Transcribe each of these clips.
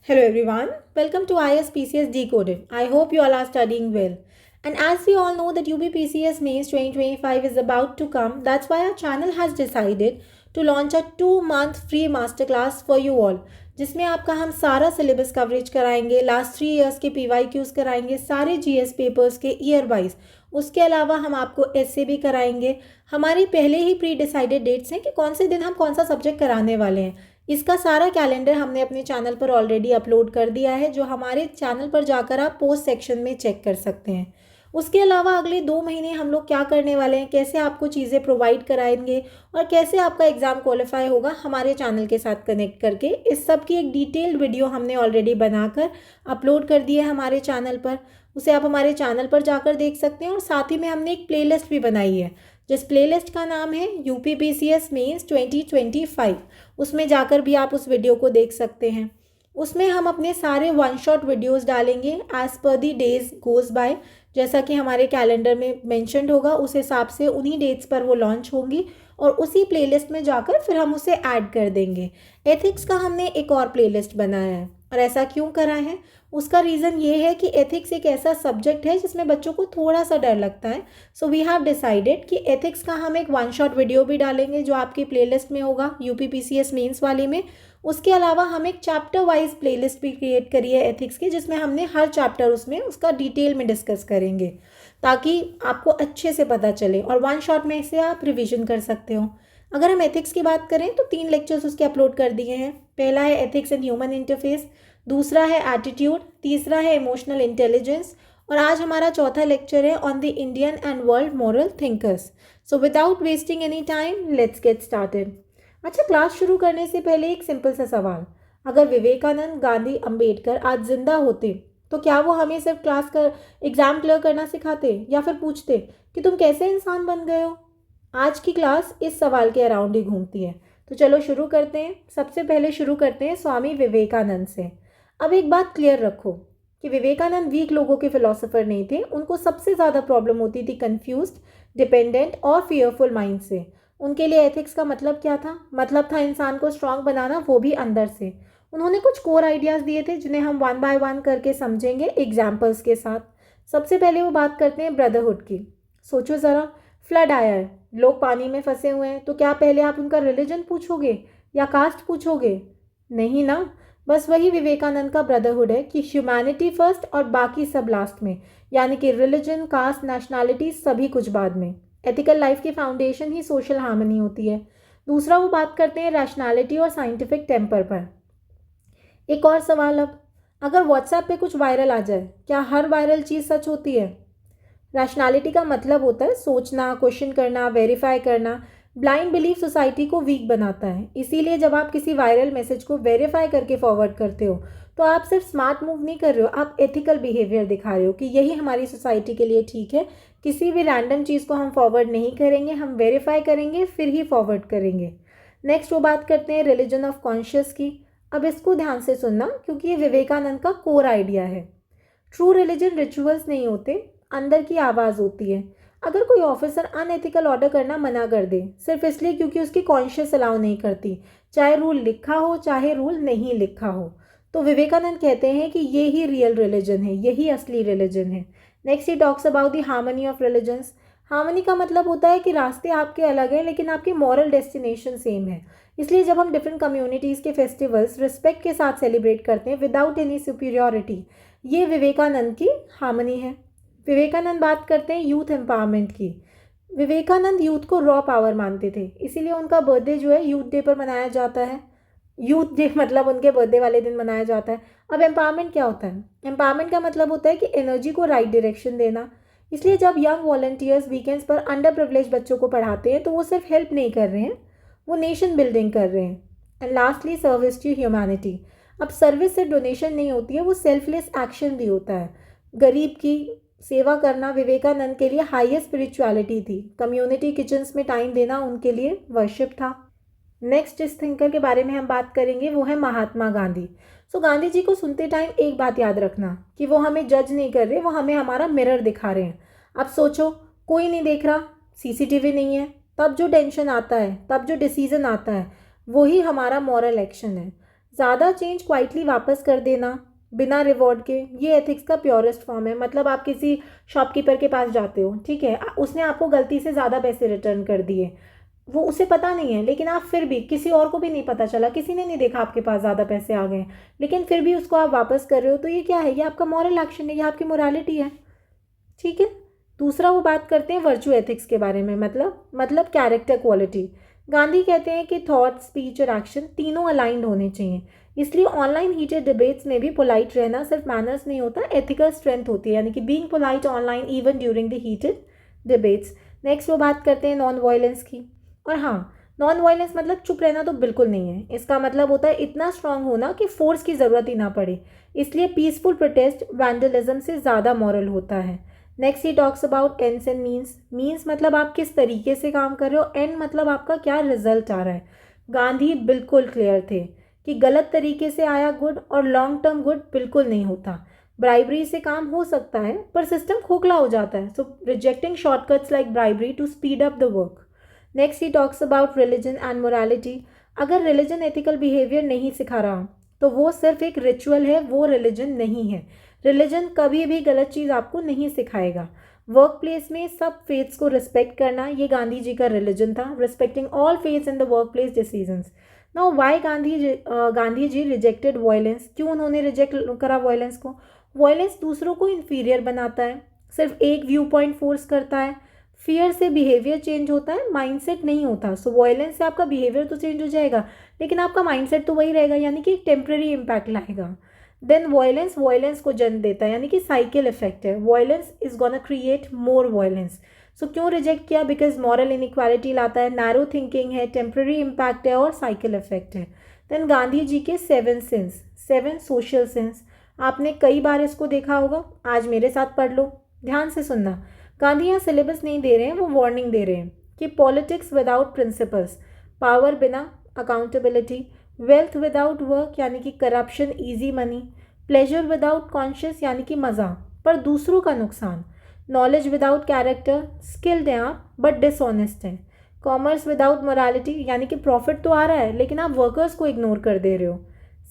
Hello everyone, welcome to ISPCS Decoded. I hope you all are studying well. And as we all know that UPPCS Mains 2025 is about to come, that's why our channel has decided to launch a 2-month free masterclass for you all. जिसमें आपका हम सारा syllabus coverage कराएंगे, last 3 years के PYQs कराएंगे, सारे GS papers के year wise. उसके अलावा हम आपको ऐसे भी कराएंगे। हमारी पहले ही प्री डिसाइडेड डेट्स हैं कि कौन से दिन हम कौन सा सब्जेक्ट कराने वाले हैं। इसका सारा कैलेंडर हमने अपने चैनल पर ऑलरेडी अपलोड कर दिया है, जो हमारे चैनल पर जाकर आप पोस्ट सेक्शन में चेक कर सकते हैं। उसके अलावा अगले 2 महीने हम लोग क्या करने वाले हैं, कैसे आपको चीज़ें प्रोवाइड कराएंगे और कैसे आपका एग्ज़ाम क्वालिफाई होगा हमारे चैनल के साथ कनेक्ट करके, इस सब की एक डिटेल्ड वीडियो हमने ऑलरेडी बनाकर अपलोड कर दी है हमारे चैनल पर। उसे आप हमारे चैनल पर जाकर देख सकते हैं। और साथ ही में हमने एक प्लेलिस्ट भी बनाई है, जिस प्लेलिस्ट का नाम है UPPCS मेंस 2025। उसमें जाकर भी आप उस वीडियो को देख सकते हैं। उसमें हम अपने सारे वन शॉट वीडियोस डालेंगे एज़ पर दी डेज गोज़ बाय। जैसा कि हमारे कैलेंडर में मेंशन्ड होगा, उस हिसाब से उन्हीं डेट्स पर वो लॉन्च होंगी और उसी प्लेलिस्ट में जाकर फिर हम उसे ऐड कर देंगे। एथिक्स का हमने एक और प्लेलिस्ट बनाया है, और ऐसा क्यों करा है, उसका रीज़न ये है कि एथिक्स एक ऐसा सब्जेक्ट है जिसमें बच्चों को थोड़ा सा डर लगता है। सो वी हैव डिसाइडेड कि एथिक्स का हम एक वन शॉट वीडियो भी डालेंगे, जो आपकी प्लेलिस्ट में होगा UPPCS मेंस वाली में। उसके अलावा हम एक चैप्टर वाइज प्लेलिस्ट भी क्रिएट करी है एथिक्स की, जिसमें हमने हर चैप्टर उसमें उसका डिटेल में डिस्कस करेंगे, ताकि आपको अच्छे से पता चले और वन शॉट में इसे आप रिविजन कर सकते हो। अगर हम एथिक्स की बात करें तो 3 लेक्चर्स उसके अपलोड कर दिए हैं। पहला है एथिक्स एंड ह्यूमन इंटरफेस, दूसरा है एटीट्यूड, तीसरा है इमोशनल इंटेलिजेंस, और आज हमारा चौथा लेक्चर है on the Indian and world moral thinkers. So without wasting any time, let's get started. अच्छा, क्लास शुरू करने से पहले एक सिंपल सा सवाल। अगर विवेकानंद, गांधी, अंबेडकर आज जिंदा होते तो क्या वो हमें सिर्फ क्लास कर एग्जाम क्लियर करना सिखाते, या फिर पूछते कि तुम कैसे इंसान बन गए हो? आज की क्लास इस सवाल के अराउंड ही घूमती है। तो चलो शुरू करते हैं। सबसे पहले शुरू करते हैं स्वामी विवेकानंद से। अब एक बात क्लियर रखो कि विवेकानंद वीक लोगों के फिलोसोफर नहीं थे। उनको सबसे ज़्यादा प्रॉब्लम होती थी कंफ्यूज्ड, डिपेंडेंट और फियरफुल माइंड से। उनके लिए एथिक्स का मतलब क्या था? मतलब था इंसान को स्ट्रांग बनाना, वो भी अंदर से। उन्होंने कुछ कोर आइडियाज़ दिए थे, जिन्हें हम वन बाय वन करके समझेंगे एग्जाम्पल्स के साथ। सबसे पहले वो बात करते हैं ब्रदरहुड की। सोचो ज़रा, फ्लड आया है, लोग पानी में फंसे हुए हैं, तो क्या पहले आप उनका रिलीजन पूछोगे या कास्ट पूछोगे? नहीं ना। बस वही विवेकानंद का ब्रदरहुड है कि ह्यूमैनिटी फर्स्ट और बाकी सब लास्ट में, यानी कि रिलीजन, कास्ट, नेशनैलिटी सभी कुछ बाद में। एथिकल लाइफ की फाउंडेशन ही सोशल हार्मनी होती है। दूसरा वो बात करते हैं रैशनैलिटी और साइंटिफिक टेम्पर पर। एक और सवाल अब, अगर व्हाट्सएप पे कुछ वायरल आ जाए, क्या हर वायरल चीज़ सच होती है? रैशनैलिटी का मतलब होता है सोचना, क्वेश्चन करना, वेरीफाई करना। ब्लाइंड बिलीफ सोसाइटी को वीक बनाता है। इसीलिए जब आप किसी वायरल मैसेज को वेरीफाई करके फॉरवर्ड करते हो, तो आप सिर्फ स्मार्ट मूव नहीं कर रहे हो, आप एथिकल बिहेवियर दिखा रहे हो कि यही हमारी सोसाइटी के लिए ठीक है। किसी भी रैंडम चीज़ को हम फॉरवर्ड नहीं करेंगे, हम वेरीफाई करेंगे फिर ही फॉरवर्ड करेंगे। नेक्स्ट वो बात करते हैं रिलीजन ऑफ कॉन्शियस की। अब इसको ध्यान से सुनना, क्योंकि ये विवेकानंद का कोर आइडिया है। ट्रू रिलीजन रिचुअल्स नहीं होते, अंदर की आवाज़ होती है। अगर कोई ऑफिसर अनएथिकल ऑर्डर करना मना कर दे, सिर्फ इसलिए क्योंकि उसकी कॉन्शियस अलाउ नहीं करती, चाहे रूल लिखा हो चाहे रूल नहीं लिखा हो, तो विवेकानंद कहते हैं कि ये ही रियल रिलीजन है, यही असली रिलीजन है। Next he talks about the harmony of religions. Harmony का मतलब होता है कि रास्ते आपके अलग हैं, लेकिन आपकी मॉरल डेस्टिनेशन सेम है। इसलिए जब हम डिफरेंट कम्युनिटीज़ के फेस्टिवल्स रिस्पेक्ट के साथ सेलिब्रेट करते हैं विदाउट एनी सुपीरियॉरिटी, ये विवेकानंद की हार्मनी है। विवेकानंद बात करते हैं यूथ एम्पावरमेंट की। विवेकानंद यूथ को रॉ पावर मानते थे, इसीलिए उनका बर्थडे जो है यूथ डे पर मनाया जाता है। यूथ डे मतलब उनके बर्थडे वाले दिन मनाया जाता है। अब एम्पावरमेंट क्या होता है? एम्पावरमेंट का मतलब होता है कि एनर्जी को राइट डायरेक्शन देना। इसलिए जब यंग वॉलंटियर्स वीकेंड्स पर अंडर प्रिविलेज बच्चों को पढ़ाते हैं, तो वो सिर्फ हेल्प नहीं कर रहे हैं, वो नेशन बिल्डिंग कर रहे हैं। And lastly service to humanity. अब सर्विस सिर्फ डोनेशन नहीं होती है, वो सेल्फलेस एक्शन भी होता है। गरीब की सेवा करना विवेकानंद के लिए हाईएस्ट स्पिरिचुअलिटी थी। कम्युनिटी किचन्स में टाइम देना उनके लिए वर्शिप था। नेक्स्ट जिस थिंकर के बारे में हम बात करेंगे वो है महात्मा गांधी। सो गांधी जी को सुनते टाइम एक बात याद रखना कि वो हमें जज नहीं कर रहे, वो हमें हमारा मिरर दिखा रहे हैं। अब सोचो, कोई नहीं देख रहा, CCTV नहीं है, तब जो टेंशन आता है, तब जो डिसीजन आता है, वही हमारा मॉरल एक्शन है। ज़्यादा चेंज क्वाइटली वापस कर देना बिना रिवॉर्ड के, ये एथिक्स का प्योरेस्ट फॉर्म है। मतलब आप किसी शॉपकीपर के पास जाते हो, ठीक है, उसने आपको गलती से ज़्यादा पैसे रिटर्न कर दिए, वो उसे पता नहीं है, लेकिन आप फिर भी, किसी और को भी नहीं पता चला, किसी ने नहीं देखा आपके पास ज़्यादा पैसे आ गए, लेकिन फिर भी उसको आप वापस कर रहे हो, तो ये क्या है? ये आपका मॉरल एक्शन है, ये आपकी मोरालिटी है, ठीक है। दूसरा वो बात करते हैं वर्चू एथिक्स के बारे में, मतलब कैरेक्टर क्वालिटी। गांधी कहते हैं कि थॉट, स्पीच और एक्शन तीनों अलाइंड होने चाहिए। इसलिए ऑनलाइन हीटेड डिबेट्स में भी पोलाइट रहना सिर्फ मैनर्स नहीं होता, एथिकल स्ट्रेंथ होती है, यानी कि being polite online even during the heated debates. Next वो बात करते हैं नॉन वायलेंस की। और हाँ, नॉन वायलेंस मतलब चुप रहना तो बिल्कुल नहीं है। इसका मतलब होता है इतना स्ट्रांग होना कि फोर्स की ज़रूरत ही ना पड़े। इसलिए पीसफुल प्रोटेस्ट वैंडलिज्म से ज़्यादा मॉरल होता है। Next he talks about ends and means. Means मतलब आप किस तरीके से काम कर रहे हो, एंड मतलब आपका क्या रिजल्ट आ रहा है। गांधी बिल्कुल क्लियर थे कि गलत तरीके से आया गुड और लॉन्ग टर्म गुड बिल्कुल नहीं होता। ब्राइबरी से काम हो सकता है पर सिस्टम खोखला हो जाता है। So rejecting shortcuts like bribery to speed up the work. Next he talks about religion and morality. अगर रिलीजन एथिकल बिहेवियर नहीं सिखा रहा तो वो सिर्फ एक रिचुअल है, वो रिलीजन नहीं है। रिलीजन कभी भी गलत चीज़ आपको नहीं सिखाएगा। वर्क प्लेस में सब फेथ्स को रिस्पेक्ट करना, ये गांधी जी का रिलीजन था। Respecting all faiths in the work place decisions. Now why Gandhi ji rejected violence. क्यों उन्होंने रिजेक्ट करा वायलेंस को? वायलेंस दूसरों को इन्फीरियर बनाता है, सिर्फ एक व्यू पॉइंट फोर्स करता है। फियर से बिहेवियर चेंज होता है, माइंडसेट नहीं होता। सो वायलेंस से आपका बिहेवियर तो चेंज हो जाएगा, लेकिन आपका माइंडसेट तो वही रहेगा, यानी कि एक टेम्प्रेरी इम्पैक्ट लाएगा। देन वायलेंस को जन्म देता है, यानी कि साइकिल इफेक्ट है। Violence is gonna create more violence. So क्यों रिजेक्ट किया? बिकॉज मॉरल इनइक्वालिटी लाता है, नैरो थिंकिंग है, टेम्प्रेरी इम्पैक्ट है और साइकिल इफेक्ट है। देन गांधी जी के 7 सिंस, 7 सोशल सिंस। आपने कई बार इसको देखा होगा, आज मेरे साथ पढ़ लो, ध्यान से सुनना। गांधी यहाँ सिलेबस नहीं दे रहे हैं, वो वार्निंग दे रहे हैं कि पॉलिटिक्स विदाउट प्रिंसिपल्स, पावर बिना अकाउंटेबिलिटी, वेल्थ विदाउट वर्क यानी कि corruption, easy money, pleasure without conscious यानी कि मज़ा पर दूसरों का नुकसान, नॉलेज विदाउट कैरेक्टर, स्किल्ड हैं आप बट डिसऑनेस्ट हैं, कॉमर्स विदाउट मोरालिटी यानी कि प्रॉफिट तो आ रहा है लेकिन आप वर्कर्स को इग्नोर कर दे रहे हो,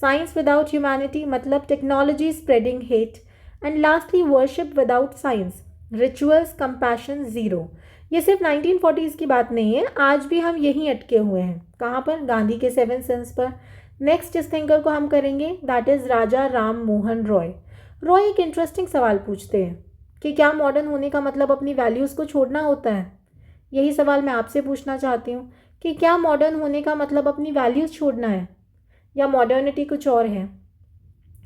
साइंस विदाउट ह्यूमैनिटी मतलब technology spreading hate, and lastly worship without science, rituals compassion zero. ये सिर्फ 1940s की बात नहीं है, आज भी हम यहीं अटके हुए हैं। कहाँ पर? गांधी के 7 सेंस पर। नेक्स्ट जिस थिंकर को हम करेंगे दैट इज़ राजा राम मोहन रॉय। रॉय एक इंटरेस्टिंग सवाल पूछते हैं कि क्या मॉडर्न होने का मतलब अपनी वैल्यूज़ को छोड़ना होता है। यही सवाल मैं आपसे पूछना चाहती हूँ कि क्या मॉडर्न होने का मतलब अपनी वैल्यूज़ छोड़ना है या मॉडर्निटी कुछ और है।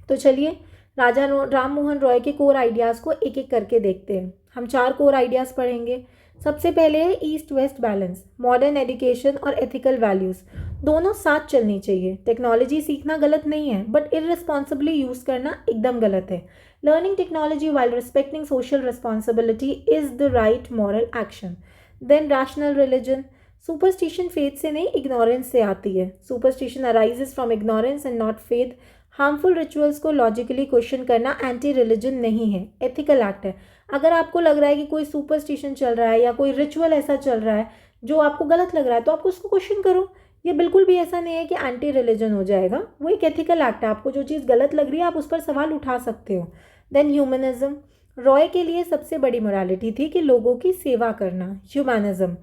तो चलिए राजा राम मोहन रॉय के कोर आइडियाज़ को एक एक करके देखते हैं। हम 4 कोर आइडियाज़ पढ़ेंगे। सबसे पहले है east west balance. Modern education और एथिकल वैल्यूज़ दोनों साथ चलनी चाहिए। टेक्नोलॉजी सीखना गलत नहीं है बट इररिस्पॉन्सिबली यूज़ करना एकदम गलत है। Learning technology while respecting social responsibility is the right moral action. Then rational religion. Superstition faith से नहीं, इग्नोरेंस से आती है। Superstition arises from ignorance and not faith. Harmful rituals को लॉजिकली क्वेश्चन करना एंटी रिलीजन नहीं है, एथिकल एक्ट है। अगर आपको लग रहा है कि कोई सुपरस्टिशन चल रहा है या कोई रिचुअल ऐसा चल रहा है जो आपको गलत लग रहा है तो आप उसको क्वेश्चन करो। ये बिल्कुल भी ऐसा नहीं है कि एंटी रिलीजन हो जाएगा, वो एक एथिकल एक्ट है। आपको जो चीज़ गलत लग रही है आप उस पर सवाल उठा सकते हो। Then humanism. रॉय के लिए सबसे बड़ी मोरालिटी थी कि लोगों की सेवा करना, ह्यूमनिज्म।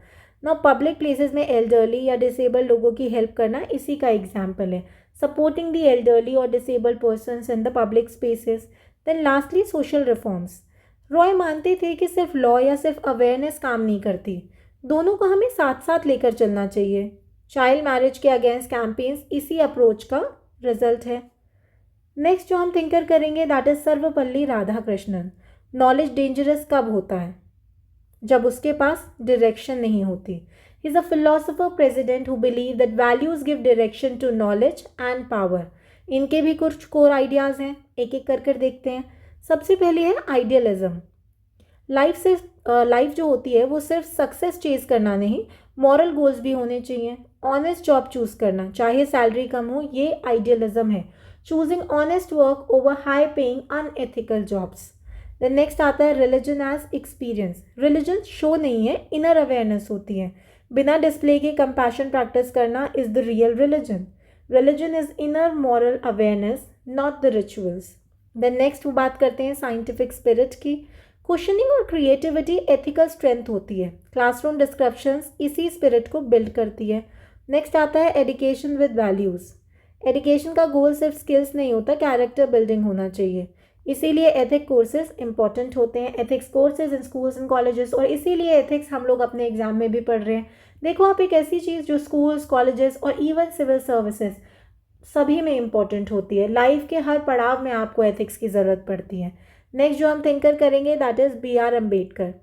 ना पब्लिक प्लेसेस में एल्डरली या डिसेबल लोगों की हेल्प करना इसी का एग्जाम्पल है। सपोर्टिंग द एल्डरली और disabled persons in the public spaces. Then lastly social reforms. Roy मानते थे कि सिर्फ लॉ या सिर्फ अवेयरनेस काम नहीं करती, दोनों को हमें साथ साथ लेकर चलना चाहिए। चाइल्ड मैरिज के अगेंस्ट कैंपेन्स इसी अप्रोच का रिजल्ट है। नेक्स्ट जो हम थिंकर करेंगे that is Sarvepalli Radhakrishnan. Knowledge dangerous कब होता है? जब उसके पास डायरेक्शन नहीं होती। He is a philosopher president who believe that values give direction to knowledge and power. इनके भी कुछ कोर आइडियाज़ हैं, एक एक कर देखते हैं। सबसे पहले है आइडियलिज्म। लाइफ जो होती है वो सिर्फ सक्सेस चेज करना नहीं, मॉरल गोल्स भी होने चाहिए। ऑनेस्ट जॉब चूज करना चाहे सैलरी कम हो, ये आइडियलिज्म है। Choosing honest work over high paying unethical jobs. Then next आता है religion as experience. Religion show नहीं है, इनर अवेयरनेस होती है। बिना डिस्प्ले के कंपैशन प्रैक्टिस करना is the real religion. Religion is inner moral awareness, not the rituals. Then next वो बात करते हैं साइंटिफिक स्पिरिट की। क्वेश्चनिंग और क्रिएटिविटी एथिकल स्ट्रेंथ होती है। क्लासरूम डिस्क्रप्शंस इसी स्पिरिट को बिल्ड करती है। नेक्स्ट आता है एजुकेशन विद वैल्यूज़। एजुकेशन का गोल सिर्फ स्किल्स नहीं होता, कैरेक्टर बिल्डिंग होना चाहिए। इसीलिए एथिक कोर्सेज इंपॉर्टेंट होते हैं, ethics courses in schools and colleges, और इसीलिए एथिक्स हम लोग अपने एग्जाम में भी पढ़ रहे हैं। देखो आप, एक ऐसी चीज़ जो स्कूल्स, कॉलेजेस और इवन सिविल सर्विसेज सभी में इम्पॉर्टेंट होती है। लाइफ के हर पड़ाव में आपको एथिक्स की ज़रूरत पड़ती है। नेक्स्ट जो हम थिंकर करेंगे दैट इज़ B.R. अम्बेडकर।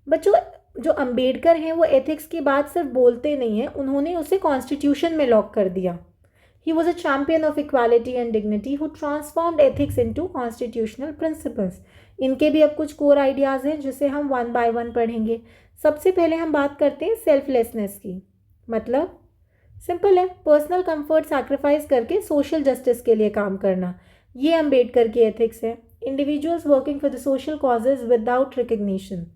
बच्चों, जो अम्बेडकर हैं वो एथिक्स की बात सिर्फ बोलते नहीं हैं, उन्होंने उसे कॉन्स्टिट्यूशन में लॉक कर दिया। He was a champion of equality and dignity who transformed ethics into constitutional principles. इनके भी अब कुछ कोर आइडियाज़ हैं जिसे हम वन बाय वन पढ़ेंगे। सबसे पहले हम बात करते हैं सेल्फलेसनेस की। मतलब सिंपल है, पर्सनल कंफर्ट सैक्रिफाइस करके सोशल जस्टिस के लिए काम करना। ये अम्बेडकर की एथिक्स है। Individuals working for the social causes without recognition.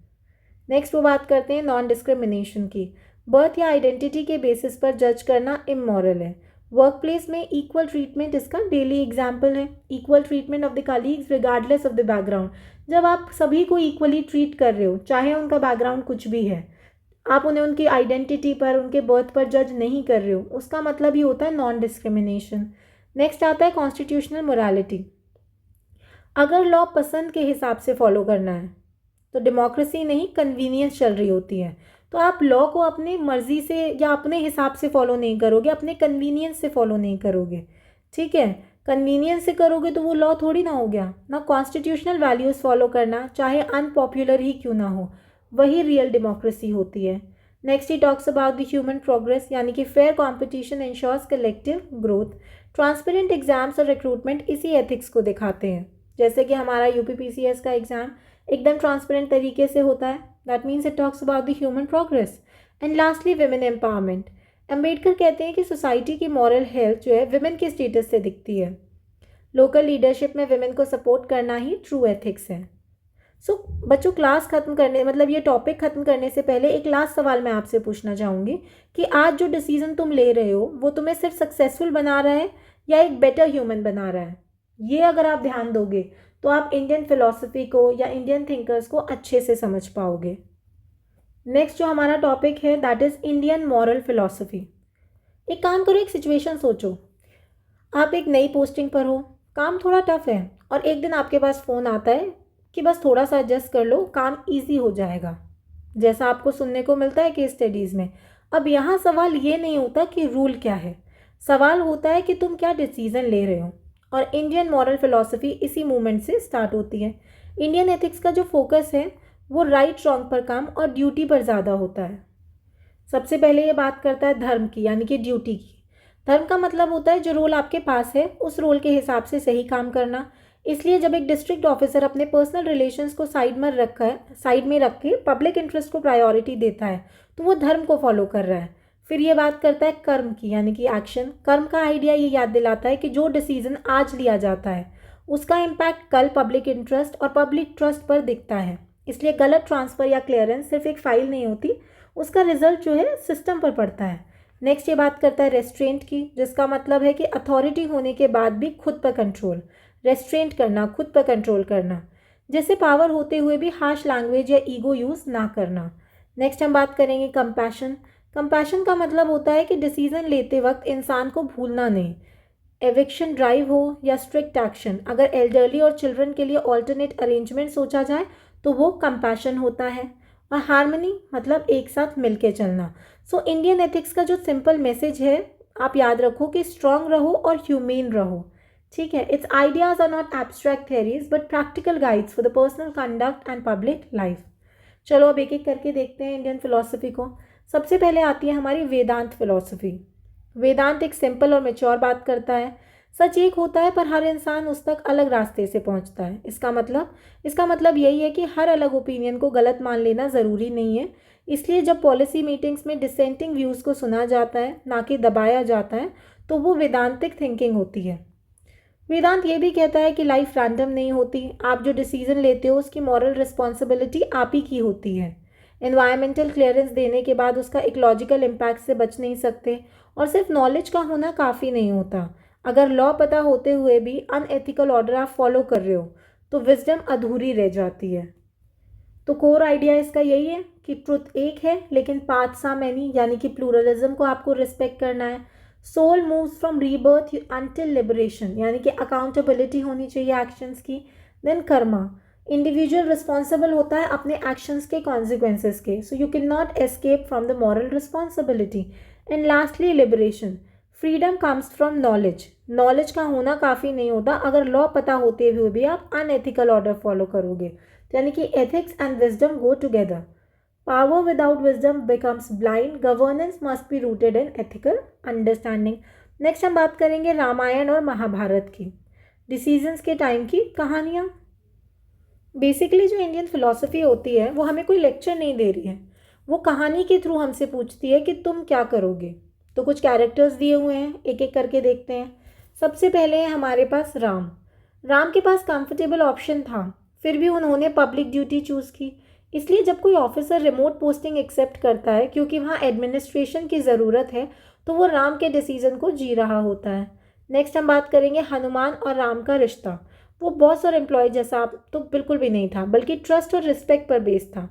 Next वो बात करते हैं नॉन डिस्क्रिमिनेशन की। बर्थ या आइडेंटिटी के बेसिस पर जज करना इमोरल है। वर्क प्लेस में इक्वल ट्रीटमेंट इसका डेली एग्जाम्पल है। Equal treatment of the colleagues regardless of the background. जब आप सभी को इक्वली ट्रीट कर रहे हो, चाहे उनका बैकग्राउंड कुछ भी है, आप उन्हें उनकी आइडेंटिटी पर, उनके बर्थ पर जज नहीं कर रहे हो, उसका मतलब ही होता है नॉन डिस्क्रिमिनेशन। नेक्स्ट आता है कॉन्स्टिट्यूशनल मोरालिटी। अगर लॉ पसंद के हिसाब से फॉलो करना है तो डेमोक्रेसी नहीं, कन्वीनियंस चल रही होती है। तो आप लॉ को अपनी मर्जी से या अपने हिसाब से फॉलो नहीं करोगे, अपने कन्वीनियंस से फॉलो नहीं करोगे। ठीक है, कन्वीनियंस से करोगे तो वो लॉ थोड़ी ना हो गया ना। कॉन्स्टिट्यूशनल वैल्यूज़ फॉलो करना, चाहे अनपॉपुलर ही क्यों ना हो, वही रियल डेमोक्रेसी होती है। Next he talks about the human progress, यानी कि fair competition ensures collective growth. Transparent exams और रिक्रूटमेंट इसी एथिक्स को दिखाते हैं। जैसे कि हमारा UPPCS का एग्ज़ाम एकदम ट्रांसपेरेंट तरीके से होता है। That means it talks about the human progress. And lastly women empowerment. Ambedkar कहते हैं कि सोसाइटी की मॉरल हेल्थ जो है विमेन के स्टेटस से दिखती है। लोकल लीडरशिप में विमेन को सपोर्ट करना ही ट्रू एथिक्स है। सो बच्चों, क्लास खत्म करने मतलब ये टॉपिक खत्म करने से पहले एक लास्ट सवाल मैं आपसे पूछना चाहूँगी कि आज जो डिसीजन तुम ले रहे हो वो तुम्हें सिर्फ सक्सेसफुल बना रहा है या एक बेटर ह्यूमन बना रहा है? ये अगर आप ध्यान दोगे तो आप इंडियन फिलॉसफी को या इंडियन थिंकर्स को अच्छे से समझ पाओगे। नेक्स्ट जो हमारा टॉपिक है that is Indian moral philosophy. एक काम करो, एक सिचुएशन सोचो। आप एक नई पोस्टिंग पर हो, काम थोड़ा टफ है, और एक दिन आपके पास फ़ोन आता है कि बस थोड़ा सा एडजस्ट कर लो, काम ईजी हो जाएगा, जैसा आपको सुनने को मिलता है केस स्टडीज़ में। अब यहाँ सवाल ये नहीं होता कि रूल क्या है, सवाल होता है कि तुम क्या डिसीज़न ले रहे हो। और इंडियन मॉरल फिलॉसफी इसी मूवमेंट से स्टार्ट होती है। इंडियन एथिक्स का जो फोकस है वो राइट रॉन्ग पर काम और ड्यूटी पर ज़्यादा होता है। सबसे पहले ये बात करता है धर्म की, यानी कि ड्यूटी की। धर्म का मतलब होता है जो रोल आपके पास है उस रोल के हिसाब से सही काम करना। इसलिए जब एक डिस्ट्रिक्ट ऑफिसर अपने पर्सनल रिलेशंस को साइड में रख के पब्लिक इंटरेस्ट को प्रायोरिटी देता है तो वो धर्म को फॉलो कर रहा है। फिर ये बात करता है कर्म की, यानी कि एक्शन। कर्म का आइडिया ये याद दिलाता है कि जो डिसीजन आज लिया जाता है उसका इम्पैक्ट कल पब्लिक इंटरेस्ट और पब्लिक ट्रस्ट पर दिखता है। इसलिए गलत ट्रांसफ़र या क्लियरेंस सिर्फ एक फाइल नहीं होती, उसका रिजल्ट जो है सिस्टम पर पड़ता है। नेक्स्ट ये बात करता है रेस्ट्रेंट की, जिसका मतलब है कि अथॉरिटी होने के बाद भी खुद पर कंट्रोल, रेस्ट्रेंट करना, खुद पर कंट्रोल करना, जैसे पावर होते हुए भी हार्श लैंग्वेज या ईगो यूज़ ना करना। नेक्स्ट हम बात करेंगे कंपैशन। कंपैशन का मतलब होता है कि डिसीजन लेते वक्त इंसान को भूलना नहीं। एविक्शन ड्राइव हो या स्ट्रिक्ट एक्शन, अगर एल्डरली और चिल्ड्रन के लिए ऑल्टरनेट अरेंजमेंट सोचा जाए तो वो कंपैशन होता है। और हार्मनी मतलब एक साथ मिलके चलना। सो इंडियन एथिक्स का जो सिंपल मैसेज है आप याद रखो कि स्ट्रांग रहो और ह्यूमेन रहो। ठीक है, it's ideas are not abstract theories but practical guides for the personal conduct and public life. चलो अब एक एक करके देखते हैं इंडियन फिलॉसफी को। सबसे पहले आती है हमारी वेदांत फिलॉसफी। वेदांत एक सिंपल और मेच्योर बात करता है। सच एक होता है पर हर इंसान उस तक अलग रास्ते से पहुंचता है। इसका मतलब यही है कि हर अलग ओपिनियन को गलत मान लेना ज़रूरी नहीं है। इसलिए जब पॉलिसी मीटिंग्स में डिसेंटिंग व्यूज़ को सुना जाता है, ना कि दबाया जाता है, तो वो वेदांतिक थिंकिंग होती है। वेदांत ये भी कहता है कि लाइफ रैंडम नहीं होती। आप जो डिसीजन लेते हो उसकी मॉरल रिस्पॉन्सिबिलिटी आप ही की होती है। एनवायरमेंटल क्लियरेंस देने के बाद उसका इकोलॉजिकल इम्पैक्ट से बच नहीं सकते। और सिर्फ नॉलेज का होना काफ़ी नहीं होता। अगर लॉ पता होते हुए भी अनएथिकल ऑर्डर आप फॉलो कर रहे हो तो विजडम अधूरी रह जाती है। तो कोर आइडिया इसका यही है कि ट्रुथ एक है लेकिन पाथ्स आर मैनी, यानी कि प्लूरलिज्म को आपको रिस्पेक्ट करना है। Soul moves from rebirth until liberation, यानी कि अकाउंटेबिलिटी होनी चाहिए एक्शंस की। देन कर्मा, इंडिविजुअल रिस्पॉन्सिबल होता है अपने एक्शंस के कॉन्सिक्वेंसेस के, so you can not escape from the moral responsibility. And lastly liberation, freedom comes from knowledge. Knowledge का होना काफ़ी नहीं होता अगर लॉ पता होते हुए भी आप अनएथिकल ऑर्डर फॉलो करोगे, यानी कि ethics and wisdom go together. Power without wisdom becomes blind, governance must be rooted in ethical understanding. Next हम बात करेंगे रामायण और महाभारत की, डिसीजंस के टाइम की कहानियाँ। बेसिकली जो इंडियन फिलॉसफी होती है वो हमें कोई लेक्चर नहीं दे रही है, वो कहानी के थ्रू हमसे पूछती है कि तुम क्या करोगे। तो कुछ कैरेक्टर्स दिए हुए हैं, एक एक करके देखते हैं। सबसे पहले है हमारे पास राम। राम के पास कंफर्टेबल ऑप्शन था, फिर भी उन्होंने पब्लिक ड्यूटी चूज़ की। इसलिए जब कोई ऑफिसर रिमोट पोस्टिंग एक्सेप्ट करता है क्योंकि वहाँ एडमिनिस्ट्रेशन की ज़रूरत है, तो वो राम के डिसीजन को जी रहा होता है। नेक्स्ट हम बात करेंगे हनुमान और राम का रिश्ता। वो बॉस और एम्प्लॉय जैसा आप तो बिल्कुल भी नहीं था, बल्कि ट्रस्ट और रिस्पेक्ट पर बेस्ड था।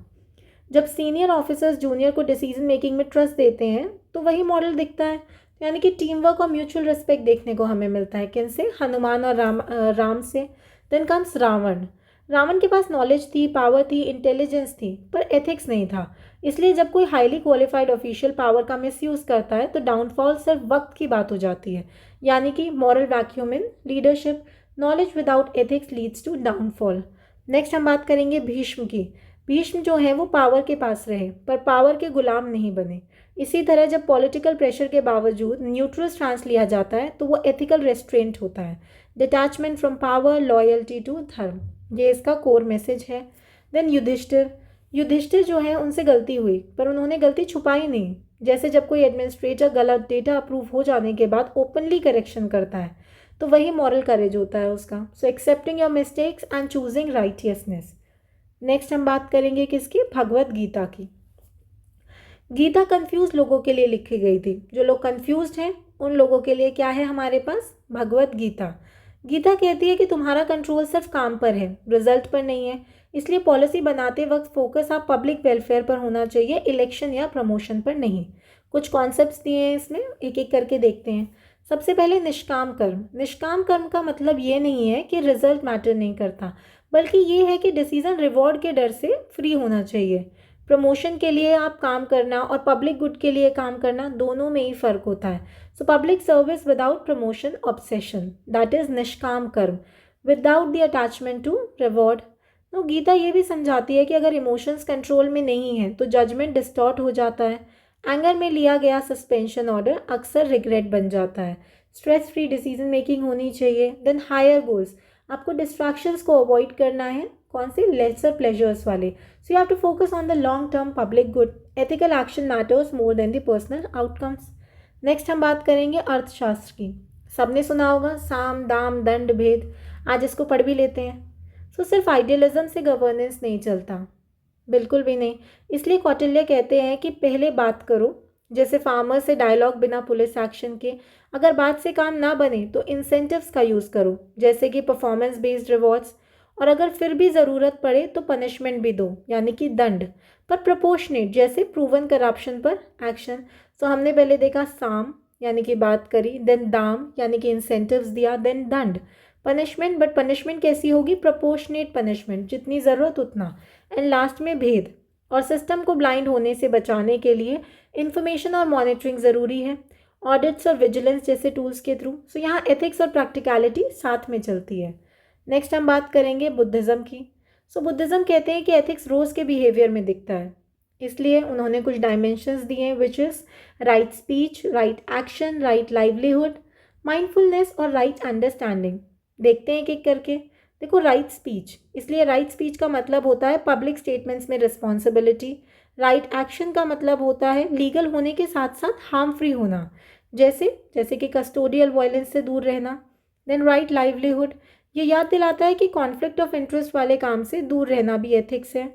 जब सीनियर ऑफिसर्स जूनियर को डिसीजन मेकिंग में ट्रस्ट देते हैं तो वही मॉडल दिखता है, यानी कि टीम वर्क और म्यूचुअल रिस्पेक्ट देखने को हमें मिलता है। किनसे? हनुमान और राम से। Then comes Ravan. रावण के पास नॉलेज थी, पावर थी, इंटेलिजेंस थी, पर एथिक्स नहीं था। इसलिए जब कोई हाईली क्वालिफाइड ऑफिशियल पावर का मिसयूज़ करता है तो डाउनफॉल सिर्फ वक्त की बात हो जाती है, यानी कि moral vacuum in leadership. Knowledge without ethics leads to downfall. Next हम बात करेंगे भीष्म की। भीष्म जो है वो पावर के पास रहे पर पावर के गुलाम नहीं बने। इसी तरह जब पॉलिटिकल प्रेशर के बावजूद न्यूट्रल स्टांस लिया जाता है तो वो एथिकल रेस्ट्रेंट होता है, detachment from power, loyalty to dharma. ये इसका कोर मैसेज है। देन युधिष्ठिर। युधिष्ठिर जो है उनसे गलती हुई पर उन्होंने गलती छुपाई नहीं। जैसे जब कोई एडमिनिस्ट्रेटर गलत डेटा अप्रूव हो जाने के बाद ओपनली करेक्शन करता है तो वही मॉरल करेज होता है उसका। So accepting your mistakes and choosing righteousness. Next हम बात करेंगे किसकी? भगवत गीता की। गीता कंफ्यूज लोगों के लिए लिखी गई थी। जो लोग कंफ्यूज्ड हैं उन लोगों के लिए क्या है हमारे पास? भगवत गीता। गीता कहती है कि तुम्हारा कंट्रोल सिर्फ काम पर है, रिजल्ट पर नहीं है। इसलिए पॉलिसी बनाते वक्त फोकस आप पब्लिक वेलफेयर पर होना चाहिए, इलेक्शन या प्रमोशन पर नहीं। कुछ कॉन्सेप्ट्स दिए हैं इसमें, एक एक करके देखते हैं। सबसे पहले निष्काम कर्म। निष्काम कर्म का मतलब ये नहीं है कि रिजल्ट मैटर नहीं करता, बल्कि ये है कि डिसीजन रिवॉर्ड के डर से फ्री होना चाहिए। प्रमोशन के लिए आप काम करना और पब्लिक गुड के लिए काम करना, दोनों में ही फ़र्क होता है। So public service without promotion obsession, that is nishkam karma, without the attachment to reward. तो गीता ये भी समझाती है कि अगर इमोशंस कंट्रोल में नहीं है तो जजमेंट डिस्टॉर्ट हो जाता है। एंगर में लिया गया सस्पेंशन ऑर्डर अक्सर रिग्रेट बन जाता है। स्ट्रेस फ्री डिसीजन मेकिंग होनी चाहिए। देन हायर गोल्स, आपको डिस्ट्रैक्शंस को अवॉइड करना है। कौन से? लेसर प्लेजर्स वाले। So you have to focus on the long term public good. Ethical action matters more than the personal outcomes. Next हम बात करेंगे अर्थशास्त्र की। सबने सुना होगा साम दाम दंड भेद। आज इसको पढ़ भी लेते हैं। सो सिर्फ आइडियलिज्म से गवर्नेंस नहीं चलता, बिल्कुल भी नहीं। इसलिए कौटिल्य कहते हैं कि पहले बात करो। जैसे फार्मर से डायलॉग बिना पुलिस एक्शन के। अगर बात से काम ना बने तो इंसेंटिव्स का यूज़ करो, जैसे कि परफॉर्मेंस बेस्ड रिवॉर्ड्स। और अगर फिर भी ज़रूरत पड़े तो पनिशमेंट भी दो, यानी कि दंड, पर प्रोपोर्शनेट, जैसे प्रूवन करप्शन पर एक्शन। सो हमने पहले देखा साम, यानी कि बात करी, देन दाम, यानी कि इंसेंटिव्स दिया, देन दंड, पनिशमेंट। बट पनिशमेंट कैसी होगी? प्रोपोर्शनेट पनिशमेंट, जितनी ज़रूरत उतना। एंड लास्ट में भेद। और सिस्टम को ब्लाइंड होने से बचाने के लिए इंफॉर्मेशन और मॉनिटरिंग ज़रूरी है, ऑडिट्स और विजिलेंस जैसे टूल्स के थ्रू। सो यहाँ एथिक्स और प्रैक्टिकलिटी साथ में चलती है। नेक्स्ट हम बात करेंगे बुद्धिज़्म की। सो बुद्धिज़्म कहते हैं कि एथिक्स रोज़ के बिहेवियर में दिखता है, इसलिए उन्होंने कुछ डायमेंशंस दिए हैं, which is right speech, right action, right livelihood, mindfulness और राइट अंडरस्टैंडिंग। देखते हैं एक एक करके। देखो, राइट स्पीच, इसलिए राइट स्पीच का मतलब होता है पब्लिक स्टेटमेंट्स में रिस्पॉन्सिबिलिटी। राइट एक्शन का मतलब होता है लीगल होने के साथ साथ हार्म फ्री होना, जैसे कि कस्टोडियल वायलेंस से दूर रहना। देन राइट लाइवलीहुड, ये याद दिलाता है कि कॉन्फ्लिक्ट ऑफ इंटरेस्ट वाले काम से दूर रहना भी एथिक्स है।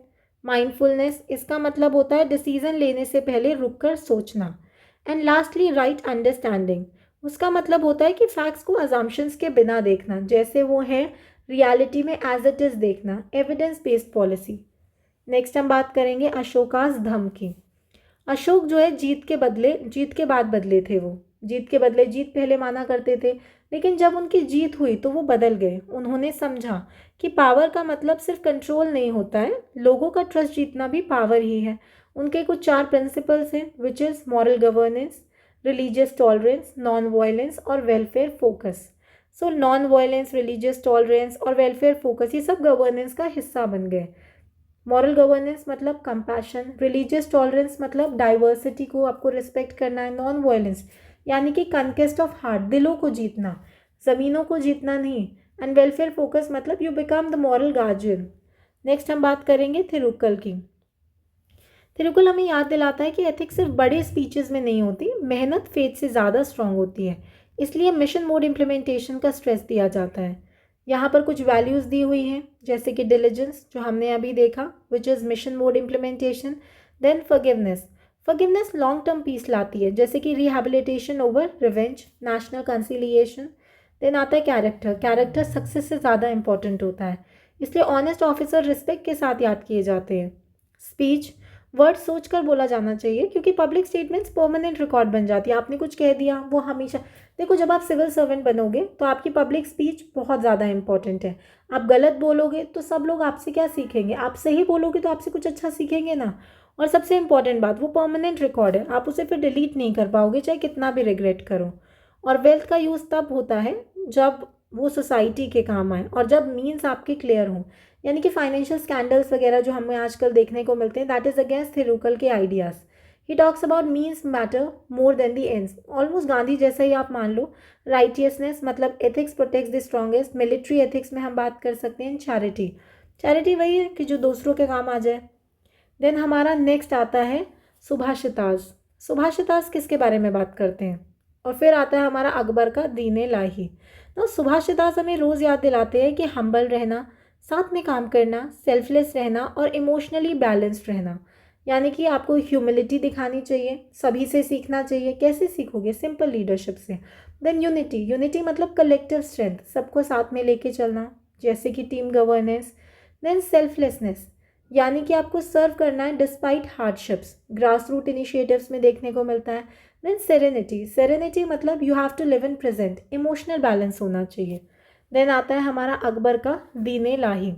माइंडफुलनेस, इसका मतलब होता है डिसीजन लेने से पहले रुककर सोचना। एंड लास्टली राइट अंडरस्टैंडिंग, उसका मतलब होता है कि फैक्ट्स को अजम्पशंस के बिना देखना, जैसे वो हैं रियलिटी में एज इट इज़ देखना, एविडेंस बेस्ड पॉलिसी। नेक्स्ट हम बात करेंगे अशोकास धम्म की। अशोक जो है जीत के बाद बदले थे वो, जीत के बदले जीत पहले माना करते थे, लेकिन जब उनकी जीत हुई तो वो बदल गए। उन्होंने समझा कि पावर का मतलब सिर्फ कंट्रोल नहीं होता है, लोगों का ट्रस्ट जीतना भी पावर ही है। उनके कुछ 4 प्रिंसिपल्स हैं, which is moral governance, religious tolerance, non violence और welfare focus. So non violence, religious tolerance और वेलफेयर फोकस ये सब गवर्नेंस का हिस्सा बन गए। मॉरल गवर्नेंस मतलब कंपैशन, रिलीजियस टॉलरेंस मतलब डाइवर्सिटी को आपको रिस्पेक्ट करना है, नॉन वायलेंस यानी कि कंक्वेस्ट ऑफ हार्ट, दिलों को जीतना, ज़मीनों को जीतना नहीं, एंड वेलफेयर फोकस मतलब you become the moral guardian. Next हम बात करेंगे थिरुक्कल की। थिरुक्कल हमें याद दिलाता है कि एथिक्स सिर्फ बड़े स्पीचेस में नहीं होती, मेहनत फेथ से ज़्यादा स्ट्रांग होती है, इसलिए मिशन मोड इम्प्लीमेंटेशन का स्ट्रेस दिया जाता है। यहाँ पर कुछ वैल्यूज़ दी हुई हैं, जैसे कि डिलीजेंस जो हमने अभी देखा, which is mission mode implementation. Then forgiveness, forgiveness long term peace लाती है, जैसे कि rehabilitation over revenge, national conciliation. Then आता है कैरेक्टर, कैरेक्टर सक्सेस से ज़्यादा इंपॉर्टेंट होता है, इसलिए ऑनेस्ट ऑफिसर रिस्पेक्ट के साथ याद किए जाते हैं। स्पीच, वर्ड सोचकर बोला जाना चाहिए, क्योंकि पब्लिक स्टेटमेंट्स परमानेंट रिकॉर्ड बन जाती है। आपने कुछ कह दिया वो हमेशा, देखो जब आप सिविल सर्वेंट बनोगे तो आपकी पब्लिक स्पीच बहुत ज़्यादा इंपॉर्टेंट है। आप गलत बोलोगे तो सब लोग आपसे क्या सीखेंगे, आप सही बोलोगे तो आपसे कुछ अच्छा सीखेंगे ना। और सबसे इंपॉर्टेंट बात, वो परमानेंट रिकॉर्ड है, आप उसे फिर डिलीट नहीं कर पाओगे चाहे कितना भी रिग्रेट करो। और वेल्थ का यूज़ तब होता है जब वो सोसाइटी के काम आए और जब मीन्स आपके क्लियर हों, यानी कि फाइनेंशियल स्कैंडल्स वगैरह जो हमें आजकल देखने को मिलते हैं, दैट इज़ अगेंस्ट थिरुकल के ideas. He talks about means matter more than the ends, almost Gandhi जैसा ही आप मान लो। राइटियसनेस मतलब ethics protects the strongest, military ethics में हम बात कर सकते हैं चैरिटी, चैरिटी वही है कि जो दूसरों के काम आ जाए। देन हमारा नेक्स्ट आता है सुभाषिताज। सुभाषिताज किसके बारे में बात करते हैं, और फिर आता है हमारा अकबर का दीन लाही। तो सुभाषिताज हमें रोज़ याद दिलाते हैं कि हम्बल रहना, साथ में काम करना, सेल्फलेस रहना और इमोशनली बैलेंस्ड रहना, यानी कि आपको ह्यूमिलिटी दिखानी चाहिए, सभी से सीखना चाहिए। कैसे सीखोगे, सिंपल लीडरशिप से। देन यूनिटी, यूनिटी मतलब कलेक्टिव स्ट्रेंथ, सबको साथ में लेके चलना, जैसे कि टीम गवर्नेंस। देन सेल्फलेसनेस, यानी कि आपको सर्व करना है despite hardships, grass root initiatives में देखने को मिलता है। देन सेरेनिटी, सेरेनिटी मतलब you have to live in present, emotional balance होना चाहिए। देन आता है हमारा अकबर का दीन लाही।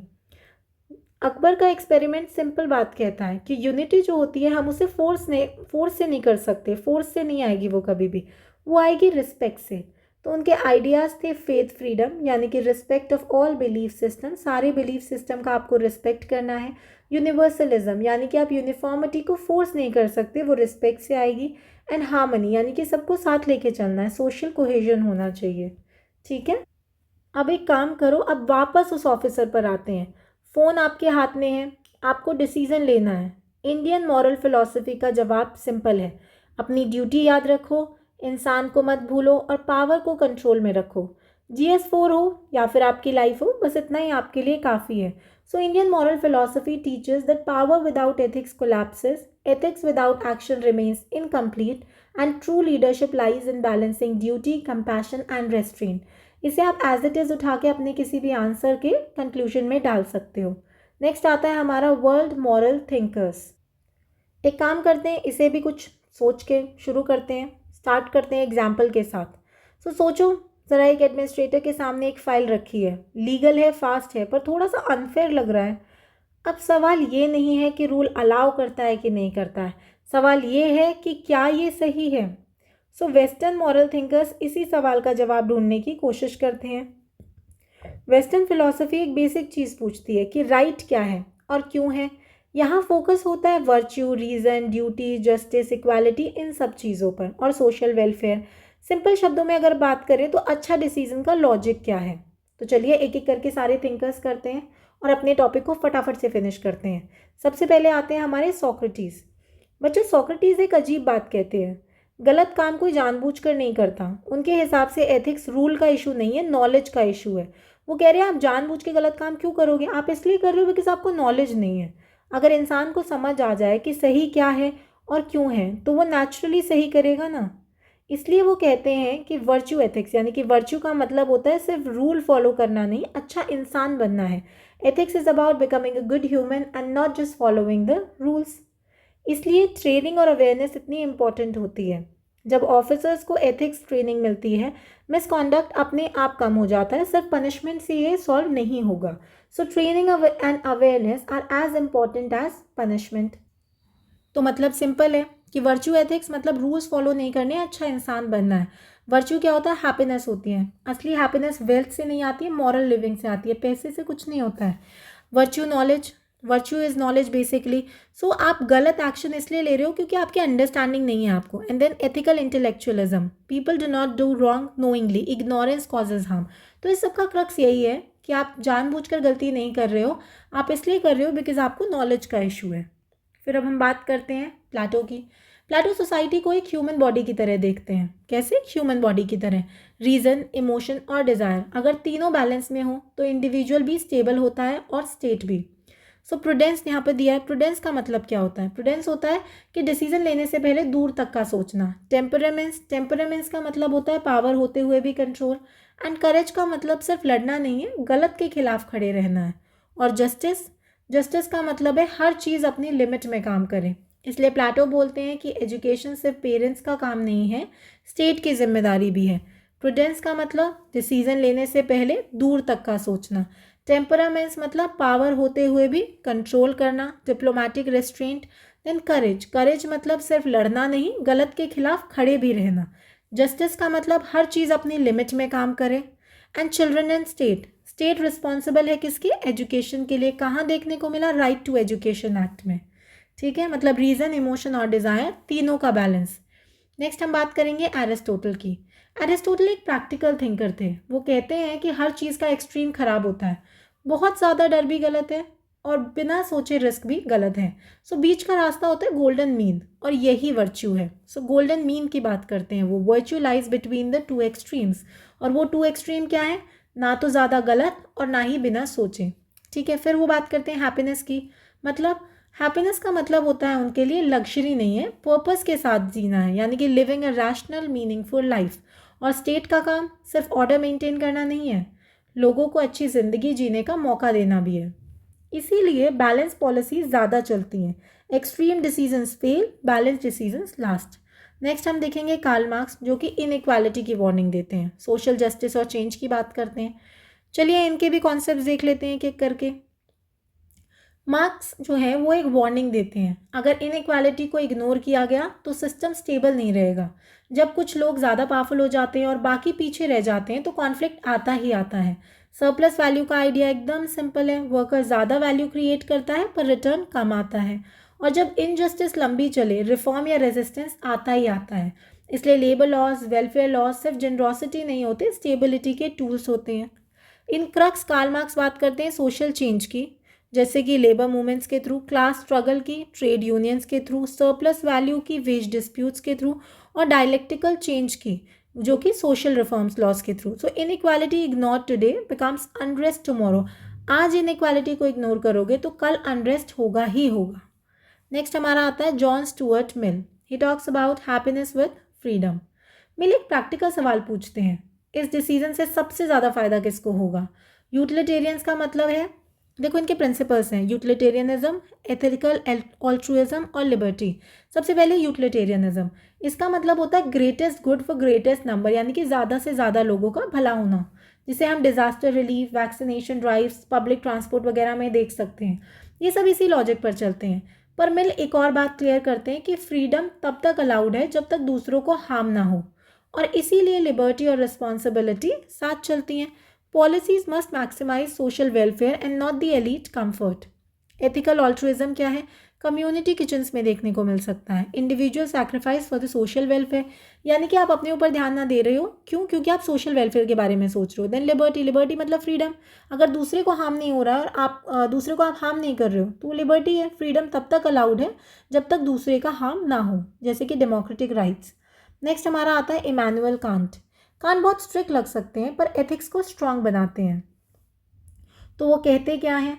अकबर का एक्सपेरिमेंट सिंपल बात कहता है कि यूनिटी जो होती है हम उसे फोर्स से नहीं कर सकते, फोर्स से नहीं आएगी वो कभी भी, वो आएगी रिस्पेक्ट से। तो उनके आइडियाज़ थे फेथ फ्रीडम, यानी कि respect of all belief system, सारे बिलीफ सिस्टम का आपको रिस्पेक्ट करना है। यूनिवर्सलिज्म, यानी कि आप यूनिफॉर्मिटी को फोर्स नहीं कर सकते, वो रिस्पेक्ट से आएगी। एंड हार्मनी, यानी कि सबको साथ लेके चलना है, सोशल कोहेजन होना चाहिए। ठीक है, अब एक काम करो, अब वापस उस ऑफिसर पर आते हैं। फ़ोन आपके हाथ में है, आपको डिसीज़न लेना है। इंडियन मॉरल फिलॉसफी का जवाब सिंपल है, अपनी ड्यूटी याद रखो, इंसान को मत भूलो और पावर को कंट्रोल में रखो। GS4 हो या फिर आपकी लाइफ हो, बस इतना ही आपके लिए काफ़ी है। So Indian moral philosophy teachers that power without ethics collapses, ethics without action remains incomplete, and true leadership lies in balancing duty, compassion and restraint. इसे आप एज इट इज़ उठा के अपने किसी भी आंसर के कंक्लूजन में डाल सकते हो। नेक्स्ट आता है हमारा वर्ल्ड मॉरल थिंकर्स। एक काम करते हैं, इसे भी कुछ सोच के शुरू करते हैं, स्टार्ट करते हैं एग्जाम्पल के साथ। सोचो ज़रा, एक एडमिनिस्ट्रेटर के सामने एक फ़ाइल रखी है, लीगल है, फास्ट है, पर थोड़ा सा अनफेयर लग रहा है। अब सवाल ये नहीं है कि रूल अलाउ करता है कि नहीं करता है, सवाल ये है कि क्या ये सही है। वेस्टर्न मॉरल थिंकर्स इसी सवाल का जवाब ढूंढने की कोशिश करते हैं। वेस्टर्न फिलॉसफी एक बेसिक चीज़ पूछती है कि राइट क्या है और क्यों है। यहाँ फोकस होता है virtue, reason, duty, justice, equality, इन सब चीज़ों पर, और सोशल वेलफेयर। सिंपल शब्दों में अगर बात करें तो अच्छा डिसीजन का लॉजिक क्या है। तो चलिए एक एक करके सारे थिंकर्स करते हैं और अपने टॉपिक को फटाफट से फिनिश करते हैं। सबसे पहले आते हैं हमारे सोक्रेटिस। बच्चों, सोक्रेटिस एक अजीब बात कहते हैं, गलत काम कोई जानबूझकर नहीं करता। उनके हिसाब से एथिक्स रूल का इशू नहीं है, नॉलेज का इशू है। वो कह रहे हैं आप जानबूझ के गलत काम क्यों करोगे, आप इसलिए कर रहे हो बिकॉज आपको नॉलेज नहीं है। अगर इंसान को समझ आ जाए कि सही क्या है और क्यों है तो वो नेचुरली सही करेगा ना। इसलिए वो कहते हैं कि वर्च्यू एथिक्स, यानी कि वर्च्यू का मतलब होता है सिर्फ रूल फॉलो करना नहीं, अच्छा इंसान बनना है। Ethics is about becoming a good human and not just following the rules. इसलिए ट्रेनिंग और अवेयरनेस इतनी इंपॉर्टेंट होती है। जब ऑफिसर्स को एथिक्स ट्रेनिंग मिलती है, मिसकॉन्डक्ट अपने आप कम हो जाता है, सिर्फ पनिशमेंट से ये सॉल्व नहीं होगा। So training and awareness are as important as punishment. तो मतलब सिंपल है कि वर्च्यू एथिक्स मतलब रूल्स फॉलो नहीं करने, अच्छा इंसान बनना है। वर्च्यू क्या होता है? हैप्पीनेस होती है। असली हैप्पीनेस वेल्थ से नहीं आती है, मॉरल लिविंग से आती है, पैसे से कुछ नहीं होता है। Virtue knowledge, virtue is knowledge basically. So आप गलत एक्शन इसलिए ले रहे हो क्योंकि आपकी अंडरस्टैंडिंग नहीं है आपको। And then ethical intellectualism, people do not do wrong knowingly, ignorance causes harm. तो इस सब का क्रक्स यही है कि आप जानबूझकर गलती नहीं कर रहे हो, आप इसलिए कर रहे हो बिकॉज आपको नॉलेज का इशू है। फिर अब हम बात करते हैं प्लेटो की। प्लेटो सोसाइटी को एक ह्यूमन बॉडी की तरह देखते हैं। कैसे? ह्यूमन बॉडी की तरह। रीज़न, इमोशन और डिज़ायर, अगर तीनों बैलेंस में हो तो इंडिविजुअल भी स्टेबल होता है और स्टेट भी। सो प्रूडेंस यहाँ पर दिया है। प्रूडेंस का मतलब क्या होता है? प्रूडेंस होता है कि डिसीजन लेने से पहले दूर तक का सोचना। टेम्परामेंट्स, टेम्परामेंट्स का मतलब होता है पावर होते हुए भी कंट्रोल। एंड करेज का मतलब सिर्फ लड़ना नहीं है, गलत के खिलाफ खड़े रहना है। और जस्टिस, जस्टिस का मतलब है हर चीज़ अपनी लिमिट में काम करें। इसलिए प्लेटो बोलते हैं कि एजुकेशन सिर्फ पेरेंट्स का काम नहीं है, स्टेट की जिम्मेदारी भी है। प्रूडेंस का मतलब डिसीजन लेने से पहले दूर तक का सोचना। टेम्परामेंट्स मतलब पावर होते हुए भी कंट्रोल करना, डिप्लोमेटिक रेस्ट्रेंट। देन करेज, करेज मतलब सिर्फ लड़ना नहीं, गलत के खिलाफ खड़े भी रहना। जस्टिस का मतलब हर चीज़ अपनी लिमिट में काम करे। And children and state, state responsible है किसकी? एजुकेशन के लिए। कहाँ देखने को मिला? राइट टू एजुकेशन एक्ट में। ठीक है, मतलब रीज़न, इमोशन और डिज़ायर, तीनों का बैलेंस। नेक्स्ट हम बात करेंगे एरिस्टोटल की। एरिस्टोटल एक प्रैक्टिकल थिंकर थे। वो कहते हैं कि हर चीज़ का एक्सट्रीम खराब होता है, बहुत ज़्यादा डर भी गलत है और बिना सोचे रिस्क भी गलत है। सो बीच का रास्ता होता है गोल्डन मीन, और यही वर्च्यू है। सो गोल्डन मीन की बात करते हैं। वो virtue lies between the two extremes, और वो टू एक्सट्रीम क्या है? ना तो ज़्यादा गलत और ना ही बिना सोचे। ठीक है, फिर वो बात करते हैं हैप्पीनेस की। मतलब हैप्पीनेस का मतलब होता है उनके लिए लग्जरी नहीं है, पर्पस के साथ जीना है, यानी कि living a rational meaningful life. और स्टेट का काम सिर्फ ऑर्डर मेंटेन करना नहीं है, लोगों को अच्छी ज़िंदगी जीने का मौका देना भी है। इसीलिए बैलेंस पॉलिसीज ज़्यादा चलती हैं। Extreme decisions fail, balance decisions last. Next हम देखेंगे कार्ल मार्क्स, जो कि इनइक्वालिटी की वार्निंग देते हैं, सोशल जस्टिस और चेंज की बात करते हैं। चलिए इनके भी कॉन्सेप्ट देख लेते हैं एक एक करके। मार्क्स जो है वो एक वार्निंग देते हैं, अगर इनइक्वालिटी को इग्नोर किया गया तो सिस्टम स्टेबल नहीं रहेगा। जब कुछ लोग ज़्यादा पावरफुल हो जाते हैं और बाकी पीछे रह जाते हैं तो कॉन्फ्लिक्ट आता ही आता है। सरप्लस वैल्यू का आइडिया एकदम सिंपल है, वर्कर ज़्यादा वैल्यू क्रिएट करता है पर रिटर्न कम आता है। और जब इनजस्टिस लंबी चले, रिफॉर्म या रेजिस्टेंस आता ही आता है। इसलिए लेबर लॉज, वेलफेयर लॉज सिर्फ जनरॉसिटी नहीं होते, स्टेबिलिटी के टूल्स होते हैं। इन क्रक्स कार्ल मार्क्स बात करते हैं सोशल चेंज की, जैसे कि लेबर मूवमेंट्स के थ्रू, क्लास स्ट्रगल की, ट्रेड यूनियंस के थ्रू, सरप्लस वैल्यू की, वेज डिस्प्यूट्स के थ्रू, और डायलेक्टिकल चेंज की, जो कि सोशल रिफॉर्म्स लॉज के through. So inequality ignore today becomes unrest tomorrow. आज इनइक्वालिटी को इग्नोर करोगे तो कल अनरेस्ट होगा ही होगा। नेक्स्ट हमारा आता है John Stuart Mill. He talks about happiness with freedom. Mill एक प्रैक्टिकल सवाल पूछते हैं, इस डिसीजन से सबसे ज़्यादा फायदा किसको होगा? यूटिलिटेरियंस का मतलब है, देखो इनके प्रिंसिपल्स हैं, यूटिलिटेरियनिज्म, एथिकल ऑल्ट्रुइज्म और लिबर्टी। सबसे पहले यूटिलिटेरियनिज्म, इसका मतलब होता है greatest good for greatest number, यानी कि ज़्यादा से ज़्यादा लोगों का भला होना, जिसे हम disaster relief, vaccination drives, public transport वगैरह में देख सकते हैं। ये सब इसी लॉजिक पर चलते हैं। पर मिल एक और बात क्लियर करते हैं कि फ्रीडम तब तक अलाउड है जब तक दूसरों को हार्म ना हो, और इसीलिए लिबर्टी और रिस्पॉन्सिबिलिटी साथ चलती हैं। Policies must maximise social welfare and not the elite comfort. Ethical altruism क्या है? कम्युनिटी किचन्स में देखने को मिल सकता है। Individual sacrifice for the social welfare, यानी कि आप अपने ऊपर ध्यान ना दे रहे हो, क्यों? क्योंकि आप सोशल वेलफेयर के बारे में सोच रहे हो। देन लिबर्टी, लिबर्टी मतलब फ्रीडम, अगर दूसरे को हार्म नहीं हो रहा है और आप दूसरे को आप हार्म नहीं कर रहे हो तो वो लिबर्टी है। फ्रीडम तब तक अलाउड है जब तक दूसरे का हार्म ना हो, जैसे कि डेमोक्रेटिक राइट्स। नेक्स्ट हमारा आता है इमैनुअल कांट। कांट बहुत स्ट्रिक्ट लग सकते हैं पर एथिक्स को स्ट्रांग बनाते हैं। तो वो कहते क्या हैं?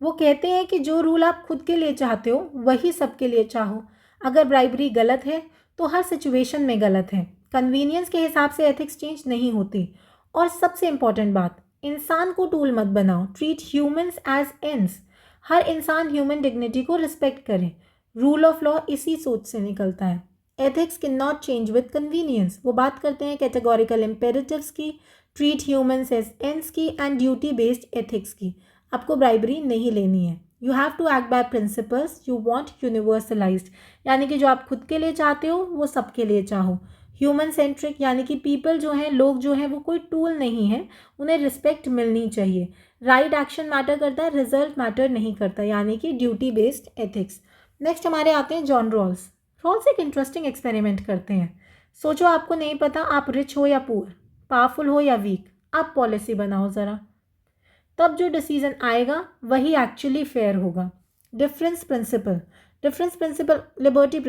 वो कहते हैं कि जो रूल आप खुद के लिए चाहते हो वही सबके लिए चाहो। अगर ब्राइबरी गलत है तो हर सिचुएशन में गलत है। कन्वीनियंस के हिसाब से एथिक्स चेंज नहीं होती। और सबसे इम्पॉर्टेंट बात, इंसान को टूल मत बनाओ, ट्रीट ह्यूमंस एज एंड्स। हर इंसान ह्यूमन डिग्निटी को रिस्पेक्ट करे। रूल ऑफ लॉ इसी सोच से निकलता है। Ethics can not change with convenience. वो बात करते हैं कैटेगोरिकल इम्पेरेटिव्स की, ट्रीट ह्यूमंस एज एंड्स की एंड ड्यूटी बेस्ड एथिक्स की। आपको ब्राइबरी नहीं लेनी है। You have to act by principles you want universalised, यानी कि जो आप खुद के लिए चाहते हो वो सबके लिए चाहो। ह्यूमन सेंट्रिक, यानी कि पीपल जो हैं, लोग जो हैं, वो कोई टूल नहीं है, उन्हें रिस्पेक्ट मिलनी चाहिए। राइट एक्शन मैटर करता है, रिजल्ट मैटर नहीं करता, यानी कि ड्यूटी बेस्ड एथिक्स। नेक्स्ट हमारे आते हैं जॉन रॉल्स। रॉल्स एक इंटरेस्टिंग एक्सपेरिमेंट करते हैं। सोचो आपको नहीं पता आप रिच हो या पुअर, पावरफुल हो या वीक, आप पॉलिसी बनाओ ज़रा, तब जो डिसीजन आएगा वही एक्चुअली फेयर होगा। डिफरेंस प्रिंसिपल, लिबर्टी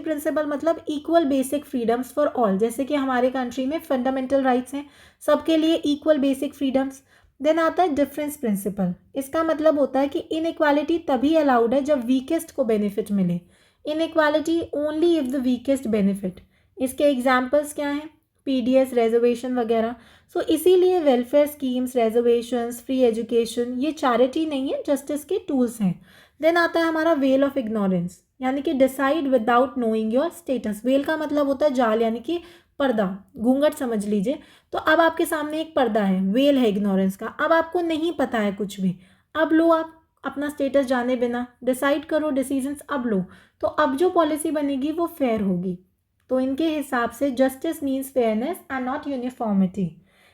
प्रिंसिपल मतलब equal basic freedoms for all. जैसे कि हमारे कंट्री में फंडामेंटल राइट्स हैं, सबके लिए इक्वल बेसिक फ्रीडम्स। देन आता है डिफरेंस प्रिंसिपल। इसका मतलब होता है कि इनइक्वालिटी तभी अलाउड है जब वीकेस्ट को बेनिफिट मिले। Inequality only if the weakest benefit. इसके एग्जाम्पल्स क्या हैं? पीडीएस, रिजर्वेशन वगैरह। सो इसीलिए welfare schemes, reservations, free education ये चैरिटी नहीं है, जस्टिस के टूल्स हैं। देन आता है हमारा वेल ऑफ इग्नोरेंस, यानी कि decide without knowing your status. Well का मतलब होता है जाल, यानी कि पर्दा, घूंघट समझ लीजिए। तो अब आपके सामने एक पर्दा है, वेल है इग्नोरेंस का। अब आपको नहीं पता है कुछ भी, अब लो आप अपना स्टेटस जाने बिना, डिसाइड करो, डिसीजंस अब लो। तो अब जो पॉलिसी बनेगी वो फेयर होगी। तो इनके हिसाब से justice means fairness and not uniformity.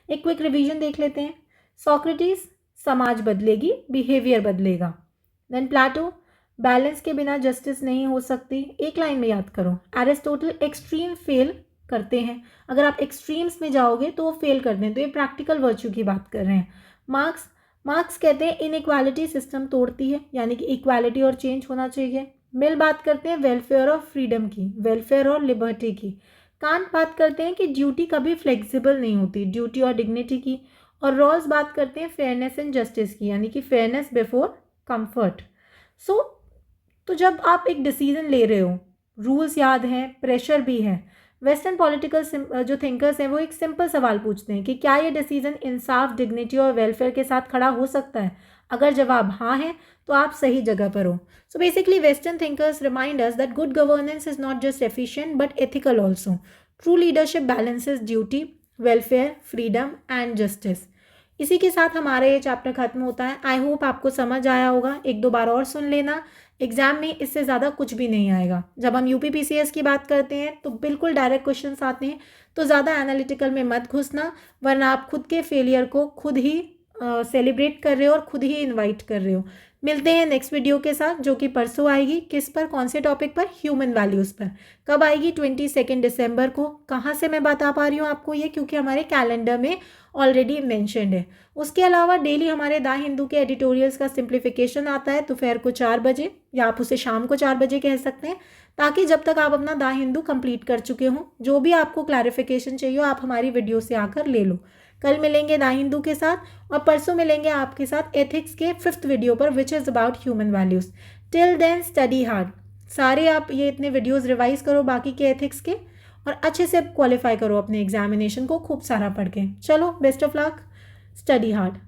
एक क्विक रिवीजन देख लेते हैं। सॉक्रेटिस, समाज बदलेगी, बिहेवियर बदलेगा। देन प्लेटो, बैलेंस के बिना जस्टिस नहीं हो सकती। एक लाइन में याद करो। एरिस्टोटल, एक्सट्रीम फेल करते हैं, अगर आप एक्सट्रीम्स में जाओगे तो वो फेल करते हैं। तो ये प्रैक्टिकल वर्च्यू की बात कर रहे हैं। मार्क्स कहते हैं इनइक्वालिटी सिस्टम तोड़ती है, यानी कि इक्वालिटी और चेंज होना चाहिए। मिल बात करते हैं वेलफेयर और फ्रीडम की, वेलफेयर और लिबर्टी की। कांट बात करते हैं कि ड्यूटी कभी फ्लेक्सिबल नहीं होती, ड्यूटी और डिग्निटी की। और रॉल्स बात करते हैं फेयरनेस एंड जस्टिस की, यानी कि फेयरनेस बिफोर कंफर्ट। सो तो जब आप एक डिसीजन ले रहे हो, रूल्स याद हैं, प्रेशर भी है। वेस्टर्न पॉलिटिकल जो थिंकर्स हैं वो एक सिंपल सवाल पूछते हैं कि क्या ये डिसीजन इंसाफ, डिग्निटी और वेलफेयर के साथ खड़ा हो सकता है? अगर जवाब हाँ है तो आप सही जगह पर हो। So basically western thinkers remind us that good governance is not just efficient but ethical also. True leadership balances duty, welfare, freedom and justice. इसी के साथ हमारा ये चैप्टर खत्म होता है। आई होप आपको समझ आया होगा। एक दो बार और सुन लेना, एग्जाम में इससे ज़्यादा कुछ भी नहीं आएगा। जब हम यूपीपीसीएस की बात करते हैं तो बिल्कुल डायरेक्ट क्वेश्चंस आते हैं, तो ज़्यादा एनालिटिकल में मत घुसना, वरना आप खुद के फेलियर को खुद ही सेलिब्रेट कर रहे हो और खुद ही इनवाइट कर रहे हो। मिलते हैं नेक्स्ट वीडियो के साथ, जो कि परसों आएगी। किस पर, कौन से टॉपिक पर? ह्यूमन वैल्यूज़ पर। कब आएगी? 22 दिसंबर को। कहाँ से मैं बता पा रही हूँ आपको ये? क्योंकि हमारे कैलेंडर में ऑलरेडी मैंशनड है। उसके अलावा डेली हमारे द हिंदू के एडिटोरियल्स का सिंप्लीफिकेशन आता है दोपहर को 4 बजे, या आप उसे शाम को 4 बजे कह सकते हैं, ताकि जब तक आप अपना द हिंदू कंप्लीट कर चुके हों, जो भी आपको क्लैरिफिकेशन चाहिए आप हमारी वीडियो से आकर ले लो। कल मिलेंगे द हिंदू के साथ, और परसों मिलेंगे आपके साथ एथिक्स के 5th वीडियो पर, which is about human values. Till then study hard. सारे आप ये इतने वीडियोज़ रिवाइज करो बाकी के एथिक्स के, और अच्छे से क्वालिफाई करो अपने एग्जामिनेशन को खूब सारा पढ़ के। चलो, best of luck, study hard.